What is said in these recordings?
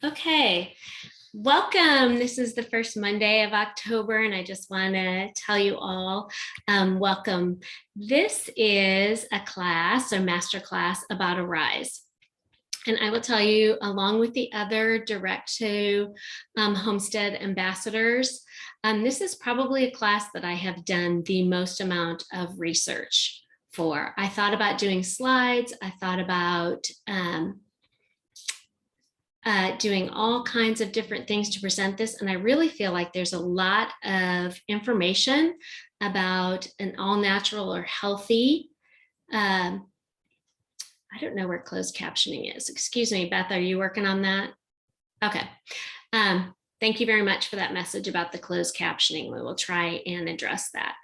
Okay, welcome. This is the first Monday of October, and I just want to tell you all welcome. This is a class or masterclass about ARISE. And I will tell you, along with the other direct to homestead ambassadors, this is probably a class that I have done the most amount of research for. I thought about doing slides. I thought about doing all kinds of different things to present this. And I really feel like there's a lot of information about an all natural or healthy. I don't know where closed captioning is. Excuse me, Beth, are you working on that? Okay. Thank you very much for that message about the closed captioning. We will try and address that.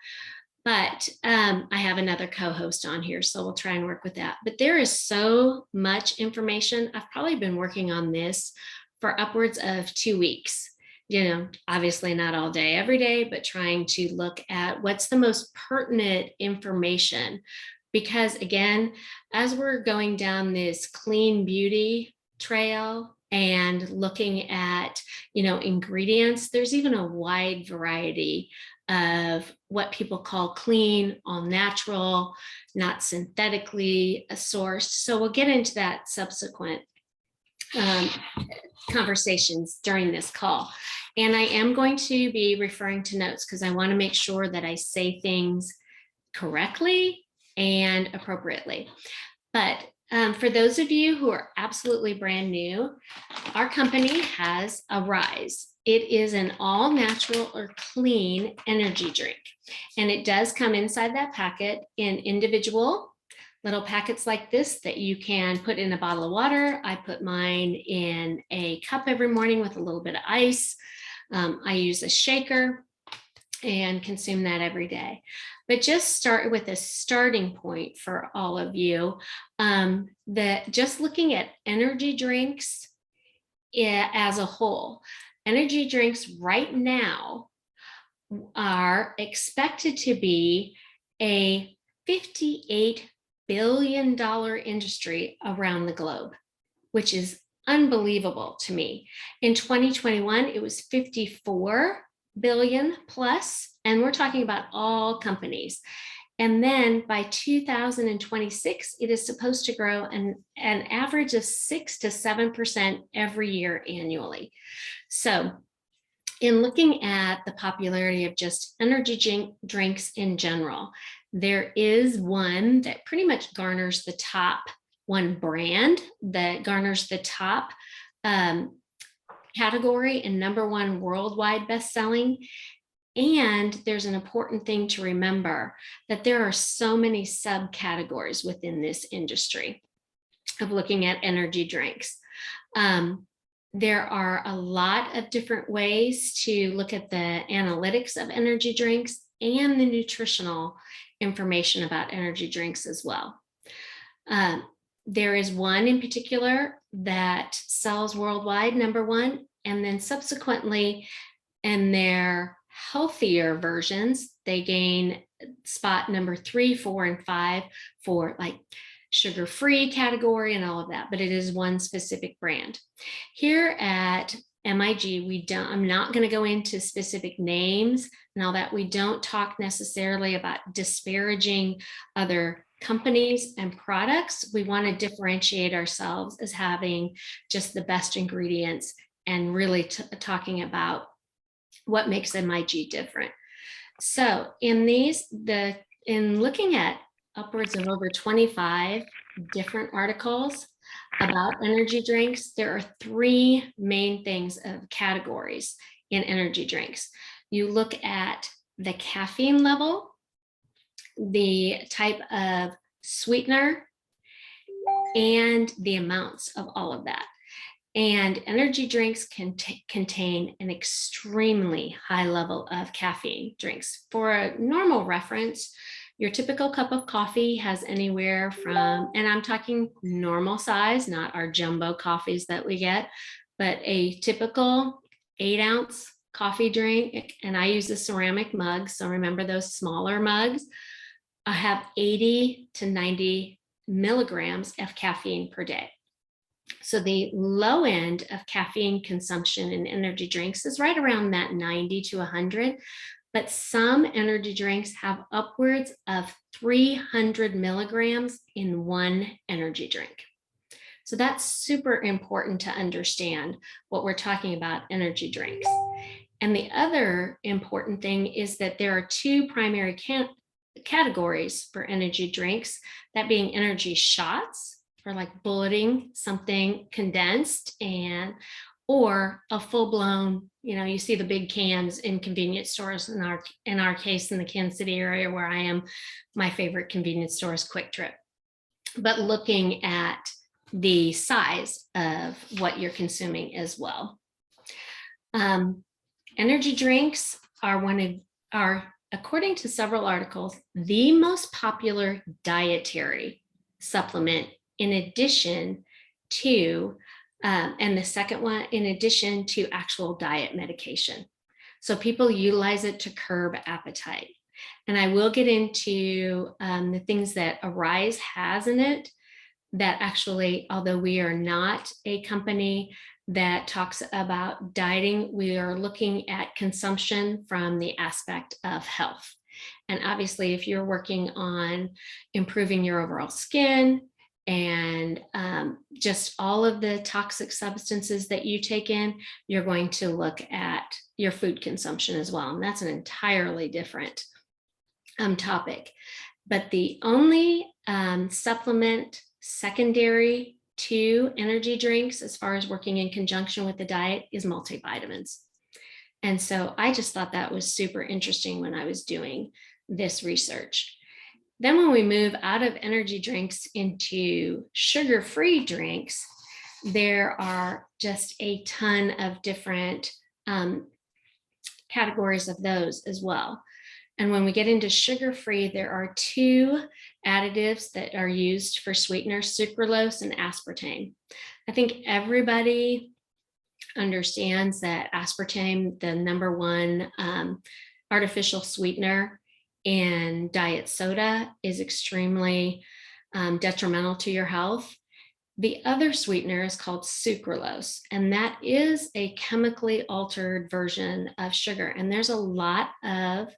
But I have another co-host on here, so we'll try and work with that. But there is so much information. I've probably been working on this for upwards of 2 weeks. You know, obviously not all day, every day, but trying to look at what's the most pertinent information. Because again, as we're going down this clean beauty trail and looking at, ingredients, there's even a wide variety of what people call clean, all natural, not synthetically sourced. So we'll get into that subsequent conversations during this call. And I am going to be referring to notes because I want to make sure that I say things correctly and appropriately. But for those of you who are absolutely brand new, our company has ARISE. It is an all natural or clean energy drink. And it does come inside that packet in individual little packets like this that you can put in a bottle of water. I put mine in a cup every morning with a little bit of ice. I use a shaker and consume that every day. But just start with a starting point for all of you, that just looking at energy drinks as a whole. Energy drinks right now are expected to be a $58 billion industry around the globe, which is unbelievable to me. In 2021, it was 54 billion plus, and we're talking about all companies. And then by 2026, it is supposed to grow an average of 6 to 7% every year annually. So in looking at the popularity of just energy drinks in general, there is one that pretty much garners the top, one brand that garners the top category and #1 worldwide best-selling. And there's an important thing to remember, that there are so many subcategories within this industry of looking at energy drinks. There are a lot of different ways to look at the analytics of energy drinks and the nutritional information about energy drinks as well. There is one in particular that sells worldwide, #1, and then subsequently in their healthier versions, they gain spot #3, 4, and 5 for like sugar-free category and all of that, but it is one specific brand. Here at MIG, I'm not going to go into specific names and all that. We don't talk necessarily about disparaging other companies and products. We want to differentiate ourselves as having just the best ingredients and really talking about what makes MIG different. So in looking at upwards of over 25 different articles about energy drinks, there are 3 main things of categories in energy drinks. You look at the caffeine level, the type of sweetener, and the amounts of all of that. And energy drinks can contain an extremely high level of caffeine drinks. For a normal reference, your typical cup of coffee has anywhere from, and I'm talking normal size, not our jumbo coffees that we get, but a typical 8-ounce coffee drink, and I use a ceramic mug, so remember those smaller mugs, I have 80 to 90 milligrams of caffeine per day. So the low end of caffeine consumption in energy drinks is right around that 90 to 100, but some energy drinks have upwards of 300 milligrams in one energy drink. So that's super important to understand what we're talking about energy drinks. And the other important thing is that there are two primary categories for energy drinks, that being energy shots, for like bulleting something condensed, and or a full-blown, you see the big cans in convenience stores. In our case, in the Kansas City area where I am, my favorite convenience store is Quick Trip. But looking at the size of what you're consuming as well. Energy drinks are, according to several articles, the most popular dietary supplement in addition to, and the second one, in addition to actual diet medication. So people utilize it to curb appetite. And I will get into the things that ARISE has in it that actually, although we are not a company that talks about dieting, we are looking at consumption from the aspect of health. And obviously, if you're working on improving your overall skin and just all of the toxic substances that you take in, you're going to look at your food consumption as well. And that's an entirely different topic. But the only supplement secondary to energy drinks, as far as working in conjunction with the diet, is multivitamins. And so I just thought that was super interesting when I was doing this research. Then when we move out of energy drinks into sugar-free drinks, there are just a ton of different categories of those as well. And when we get into sugar-free, there are two additives that are used for sweeteners, sucralose and aspartame. I think everybody understands that aspartame, the number one artificial sweetener in diet soda, is extremely detrimental to your health. The other sweetener is called sucralose, and that is a chemically altered version of sugar. And there's a lot of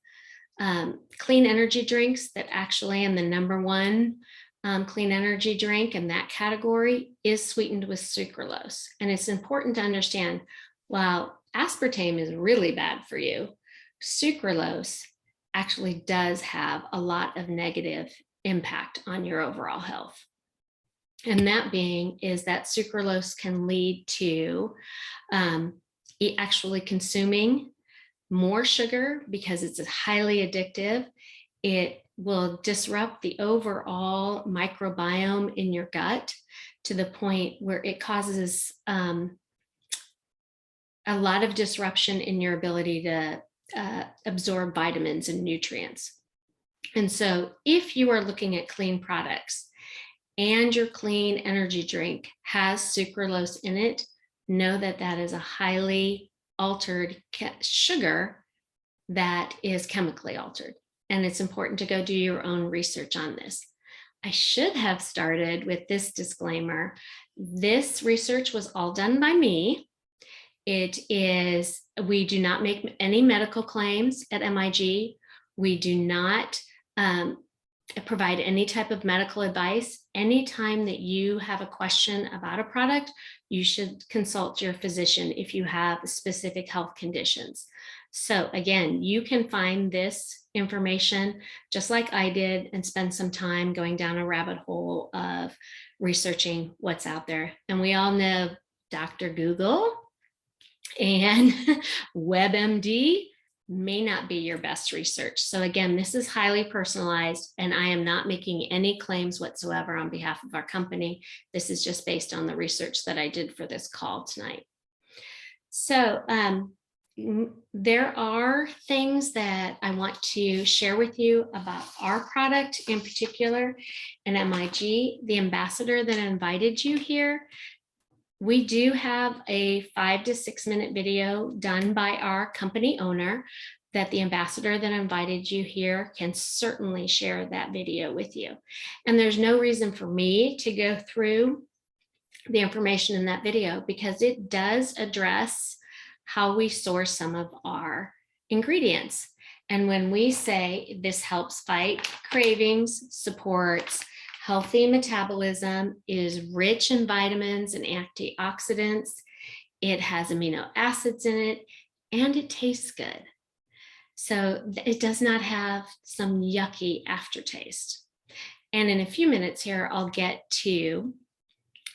clean energy drinks that actually, and the number one clean energy drink in that category is sweetened with sucralose. And it's important to understand, while aspartame is really bad for you, sucralose actually does have a lot of negative impact on your overall health. And that being is that sucralose can lead to actually consuming more sugar because it's highly addictive. It will disrupt the overall microbiome in your gut to the point where it causes a lot of disruption in your ability to absorb vitamins and nutrients. And so if you are looking at clean products and your clean energy drink has sucralose in it, know that that is a highly altered sugar that is chemically altered. And it's important to go do your own research on this. I should have started with this disclaimer. This research was all done by me. We do not make any medical claims at MIG. We do not provide any type of medical advice. Anytime that you have a question about a product, you should consult your physician if you have specific health conditions. So again, you can find this information just like I did and spend some time going down a rabbit hole of researching what's out there. And we all know Dr. Google and WebMD may not be your best research. So again, this is highly personalized, and I am not making any claims whatsoever on behalf of our company. This is just based on the research that I did for this call tonight. So there are things that I want to share with you about our product in particular. And MIG, the ambassador that invited you here, we do have a 5 to 6 minute video done by our company owner that the ambassador that invited you here can certainly share that video with you. And there's no reason for me to go through the information in that video because it does address how we source some of our ingredients. And when we say this helps fight cravings, supports healthy metabolism, is rich in vitamins and antioxidants, it has amino acids in it, and it tastes good. So it does not have some yucky aftertaste. And in a few minutes here, I'll get to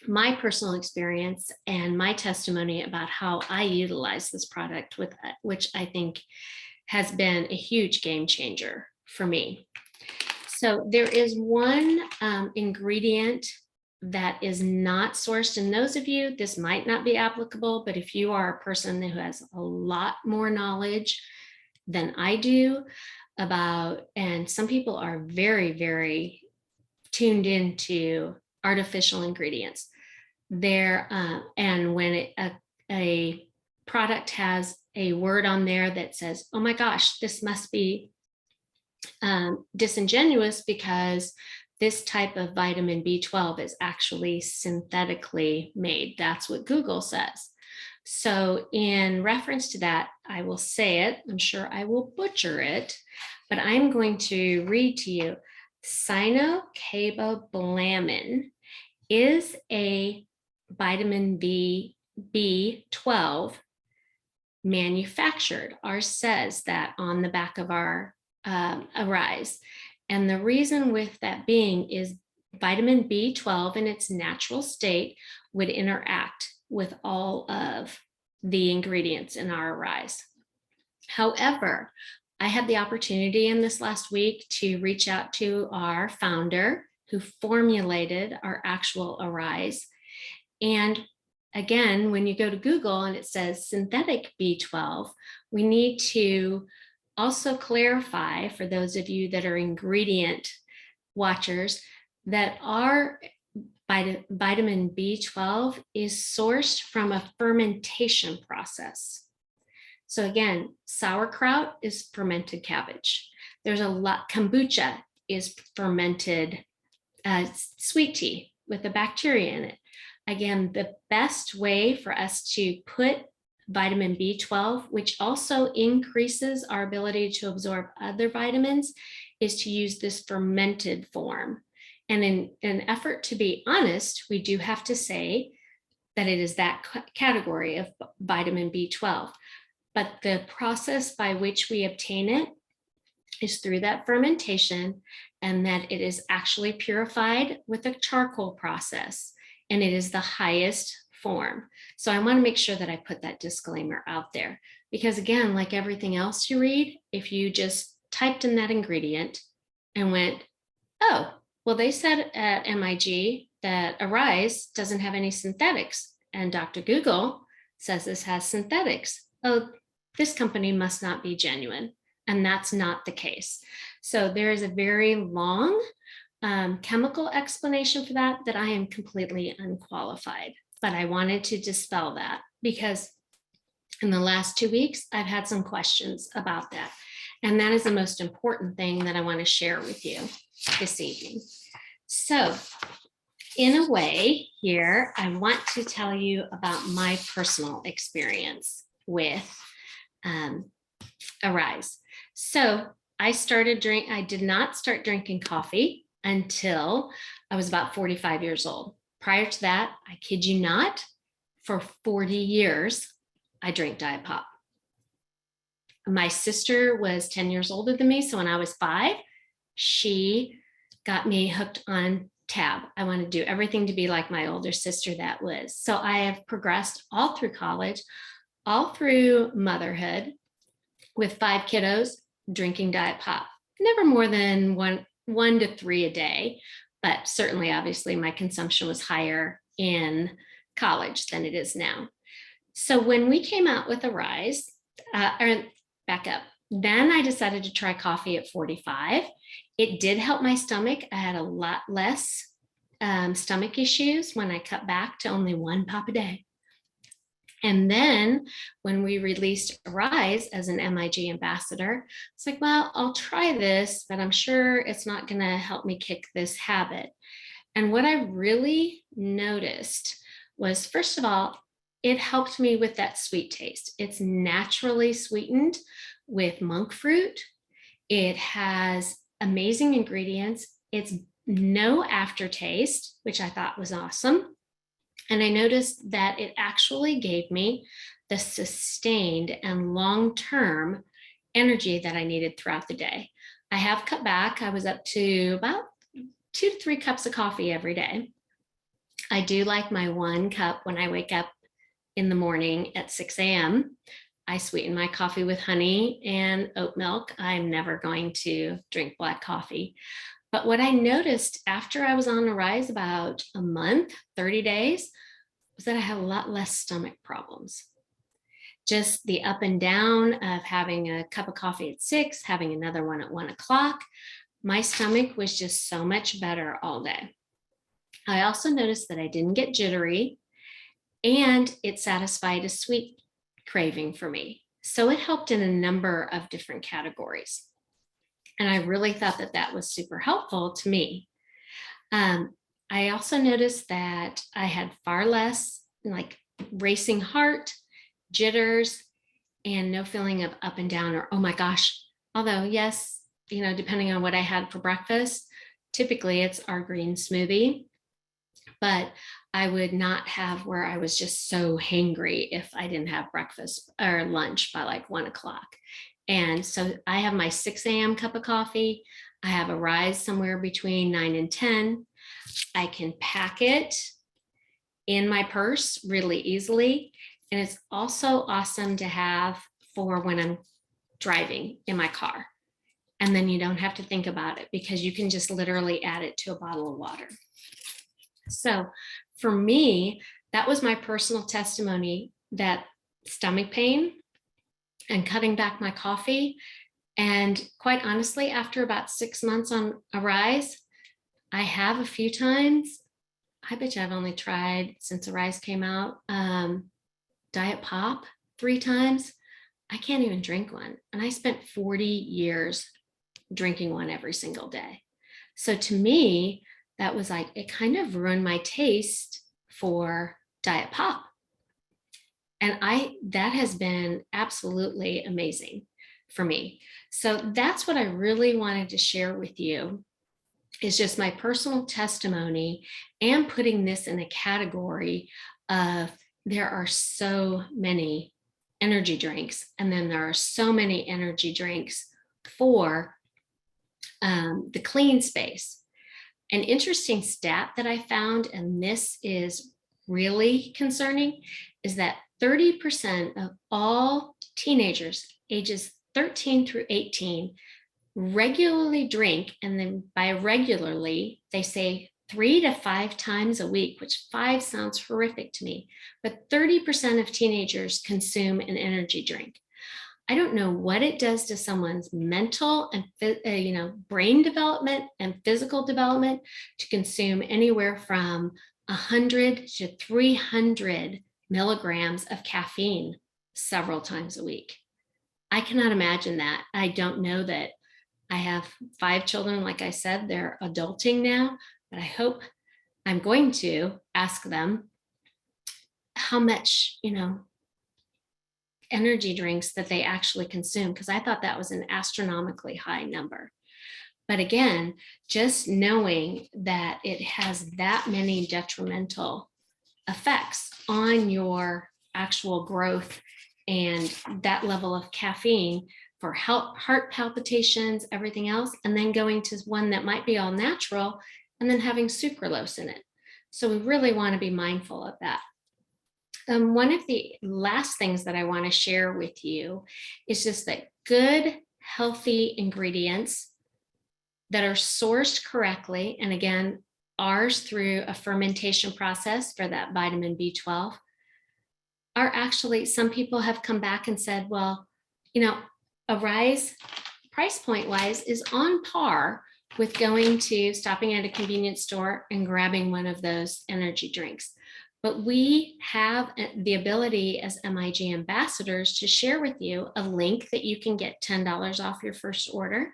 my personal experience and my testimony about how I utilize this product, which I think has been a huge game changer for me. So there is one ingredient that is not sourced. And those of you, this might not be applicable, but if you are a person who has a lot more knowledge than I do about, and some people are very, very tuned into artificial ingredients there, and when a product has a word on there that says, oh my gosh, this must be disingenuous because this type of vitamin B12 is actually synthetically made. That's what Google says. So in reference to that, I will say it. I'm sure I will butcher it, but I'm going to read to you. Cyanocobalamin is a vitamin B12 manufactured. Ours says that on the back of our Arise. And the reason with that being is vitamin B12 in its natural state would interact with all of the ingredients in our Arise. However, I had the opportunity in this last week to reach out to our founder who formulated our actual Arise. And again, when you go to Google and it says synthetic B12, we need to also clarify for those of you that are ingredient watchers that our vitamin B12 is sourced from a fermentation process. So again, sauerkraut is fermented cabbage. There's a lot, kombucha is fermented sweet tea with a bacteria in it. Again, the best way for us to put vitamin B12, which also increases our ability to absorb other vitamins, is to use this fermented form. And in an effort to be honest, we do have to say that it is that category of vitamin B12. But the process by which we obtain it is through that fermentation, and that it is actually purified with a charcoal process, and it is the highest form. So I want to make sure that I put that disclaimer out there, because again, like everything else you read, if you just typed in that ingredient and went, oh, well, they said at MIG that Arise doesn't have any synthetics, and Dr. Google says this has synthetics. Oh, this company must not be genuine. And that's not the case. So there is a very long chemical explanation for that I am completely unqualified. But I wanted to dispel that because in the last 2 weeks, I've had some questions about that. And that is the most important thing that I want to share with you this evening. So in a way here, I want to tell you about my personal experience with Arise. So I did not start drinking coffee until I was about 45 years old. Prior to that, I kid you not, for 40 years, I drank Diet Pop. My sister was 10 years older than me. So when I was 5, she got me hooked on Tab. I wanted to do everything to be like my older sister that was. So I have progressed all through college, all through motherhood with 5 kiddos, drinking Diet Pop. Never more than one to 3 a day, but certainly, obviously, my consumption was higher in college than it is now. So when we came out with Arise, or back up, then I decided to try coffee at 45. It did help my stomach. I had a lot less stomach issues when I cut back to only 1 pop a day. And then when we released Arise as an MIG ambassador, it's like, well, I'll try this, but I'm sure it's not going to help me kick this habit. And what I really noticed was, first of all, it helped me with that sweet taste. It's naturally sweetened with monk fruit. It has amazing ingredients. It's no aftertaste, which I thought was awesome. And I noticed that it actually gave me the sustained and long-term energy that I needed throughout the day. I have cut back. I was up to about 2 to 3 cups of coffee every day. I do like my 1 cup when I wake up in the morning at 6 a.m. I sweeten my coffee with honey and oat milk. I'm never going to drink black coffee. But what I noticed after I was on ARISE about a month, 30 days, was that I had a lot less stomach problems. Just the up and down of having a cup of coffee at 6, having another one at 1 o'clock, my stomach was just so much better all day. I also noticed that I didn't get jittery, and it satisfied a sweet craving for me. So it helped in a number of different categories. And I really thought that that was super helpful to me. I also noticed that I had far less like racing heart, jitters, and no feeling of up and down or, oh my gosh. Although, yes, depending on what I had for breakfast, typically it's our green smoothie, but I would not have where I was just so hangry if I didn't have breakfast or lunch by like 1 o'clock. And so I have my 6 a.m. cup of coffee. I have ARISE somewhere between 9 and 10. I can pack it in my purse really easily. And it's also awesome to have for when I'm driving in my car. And then you don't have to think about it because you can just literally add it to a bottle of water. So for me, that was my personal testimony that stomach pain and cutting back my coffee. And quite honestly, after about 6 months on ARISE, I have a few times, I bet you I've only tried since ARISE came out, Diet Pop 3 times. I can't even drink one. And I spent 40 years drinking one every single day. So to me, that was like, it kind of ruined my taste for Diet Pop. And that has been absolutely amazing for me. So that's what I really wanted to share with you, is just my personal testimony and putting this in a category of there are so many energy drinks, and then there are so many energy drinks for the clean space. An interesting stat that I found, and this is really concerning, is that 30% of all teenagers ages 13 through 18 regularly drink, and then by regularly, they say 3 to 5 times a week, which 5 sounds horrific to me, but 30% of teenagers consume an energy drink. I don't know what it does to someone's mental and brain development and physical development to consume anywhere from 100 to 300 milligrams of caffeine several times a week. I cannot imagine that. I don't know that. I have 5 children. Like I said, they're adulting now, but I hope I'm going to ask them how much, energy drinks that they actually consume, because I thought that was an astronomically high number. But again, just knowing that it has that many detrimental effects on your actual growth and that level of caffeine for heart palpitations, everything else, and then going to one that might be all natural and then having sucralose in it. So we really want to be mindful of that. One of the last things that I want to share with you is just that good, healthy ingredients that are sourced correctly, and again, ours through a fermentation process for that vitamin B12, are actually, some people have come back and said, well, ARISE price point wise is on par with stopping at a convenience store and grabbing one of those energy drinks. But we have the ability as MIG ambassadors to share with you a link that you can get $10 off your first order.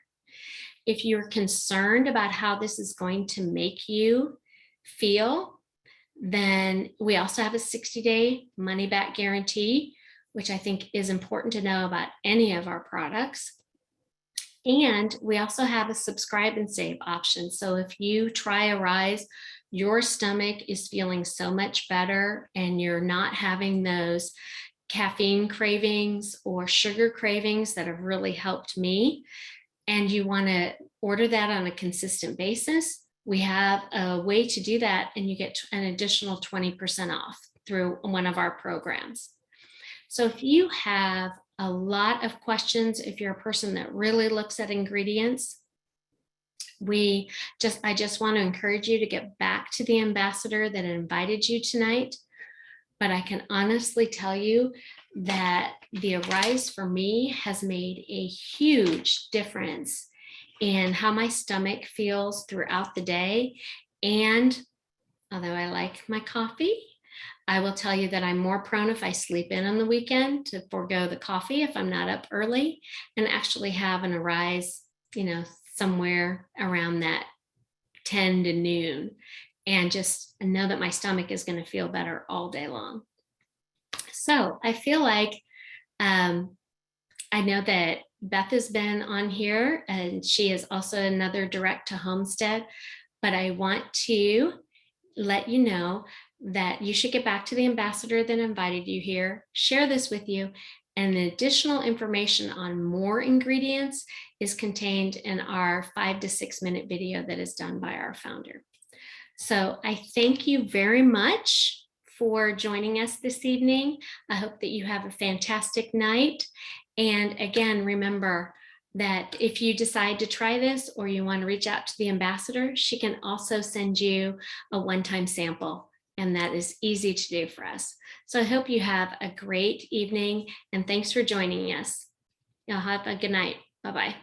If you're concerned about how this is going to make you feel, Then we also have a 60-day money-back guarantee, which I think is important to know about any of our products. And we also have a subscribe and save option. So if you try Arise, your stomach is feeling so much better and you're not having those caffeine cravings or sugar cravings that have really helped me, and you want to order that on a consistent basis, we have a way to do that, and you get an additional 20% off through one of our programs. So if you have a lot of questions, if you're a person that really looks at ingredients, I just want to encourage you to get back to the ambassador that invited you tonight. But I can honestly tell you that the Arise for me has made a huge difference in how my stomach feels throughout the day. And although I like my coffee, I will tell you that I'm more prone, if I sleep in on the weekend, to forego the coffee if I'm not up early, and actually have an Arise, somewhere around that 10 to noon, and just know that my stomach is going to feel better all day long. So I feel like I know that Beth has been on here, and she is also another direct to homestead, but I want to let you know that you should get back to the ambassador that invited you here, share this with you, and the additional information on more ingredients is contained in our 5 to 6 minute video that is done by our founder. So I thank you very much for joining us this evening. I hope that you have a fantastic night. And again, remember that if you decide to try this or you want to reach out to the ambassador, she can also send you a one-time sample, and that is easy to do for us. So I hope you have a great evening, and thanks for joining us. Y'all have a good night. Bye-bye.